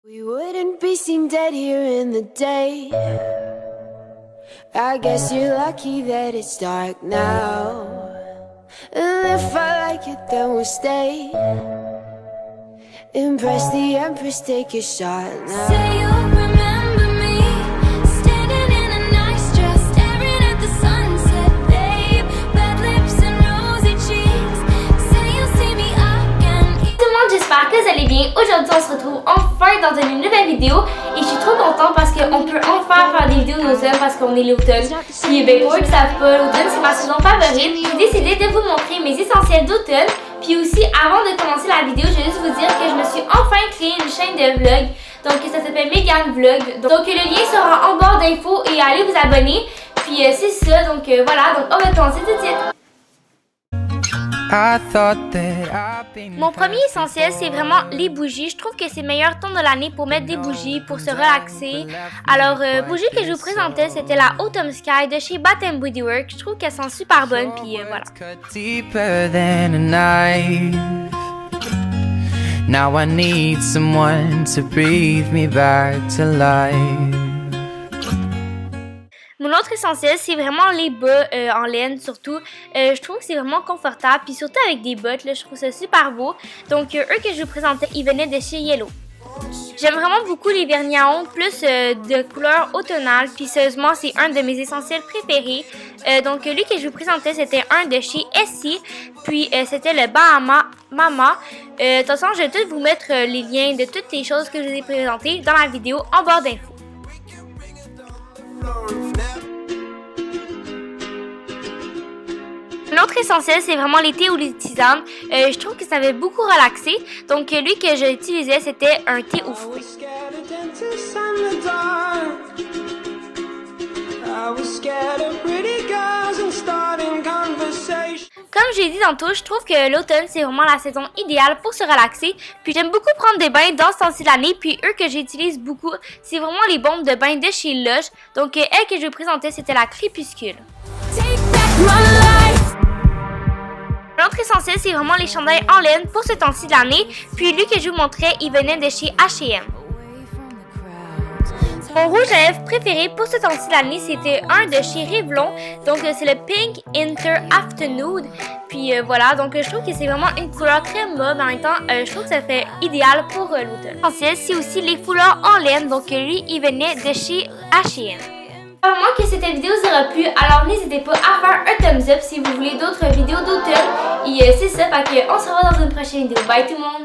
We wouldn't be seen dead here in the day. I guess you're lucky that it's dark now. And if I like it, then we'll stay. Impress the Empress, take a shot now. Say you'll remember me, standing in a nice dress, staring at the sunset, babe. Bad lips and rosy cheeks. Say you'll see me again. Tout le monde, j'espère que vous allez bien. Aujourd'hui, on se retrouve enfin dans une nouvelle vidéo et je suis trop contente parce qu'on peut enfin faire des vidéos d'automne parce qu'on est l'automne. Puis ben, pour eux qui savent pas, l'automne c'est ma saison favorite. J'ai décidé de vous montrer mes essentiels d'automne. Puis aussi, avant de commencer la vidéo, je vais juste vous dire que je me suis enfin créé une chaîne de vlog. Donc ça s'appelle Megan Vlog. Donc le lien sera en barre d'infos et allez vous abonner. Puis c'est ça, donc voilà, donc on va commencer tout de suite. Mon premier essentiel, c'est vraiment les bougies. Je trouve que c'est le meilleur temps de l'année pour mettre des bougies, pour se relaxer. Alors, bougie que je vous présentais, c'était la Autumn Sky de chez Bath & Body Works. Je trouve qu'elles sont super bonnes, puis voilà. Now I need someone to breathe me back to life. Mon autre essentiel, c'est vraiment les bas en laine, surtout. Je trouve que c'est vraiment confortable, puis surtout avec des bottes, là, je trouve ça super beau. Donc, eux que je vous présentais, ils venaient de chez Yellow. J'aime vraiment beaucoup les vernis à ongles, plus de couleur automnale, puis sérieusement, c'est un de mes essentiels préférés. Donc, lui que je vous présentais, c'était un de chez Essie, puis c'était le Bahama Mama. De toute façon, je vais tout vous mettre les liens de toutes les choses que je vous ai présentées dans la vidéo en barre d'infos. L'autre essentiel, c'est vraiment les thés ou les tisanes. Je trouve que ça avait beaucoup relaxé. Donc, lui que j'utilisais, c'était un thé aux fruits. Comme j'ai dit tantôt, je trouve que l'automne, c'est vraiment la saison idéale pour se relaxer. Puis j'aime beaucoup prendre des bains dans ce temps-ci de l'année. Puis eux que j'utilise beaucoup, c'est vraiment les bombes de bain de chez Lush. Donc, elle que je vous présentais, c'était la Crépuscule. L'autre essentiel, c'est vraiment les chandails en laine pour ce temps-ci de l'année. Puis lui que je vous montrais, il venait de chez H&M. Mon rouge à lèvres préféré pour ce temps-ci de l'année, c'était un de chez Revlon. Donc c'est le Pink Inter Afternoon. Puis voilà, donc je trouve que c'est vraiment une couleur très mauve, mais en même temps, je trouve que ça fait idéal pour l'automne. L'essentiel, c'est aussi les foulards en laine. Donc lui, il venait de chez H&M. À moins que cette vidéo vous aura plu, alors n'hésitez pas à faire un thumbs up si vous voulez d'autres vidéos d'automne. Et c'est ça, fait qu'on se revoit dans une prochaine vidéo. Bye tout le monde!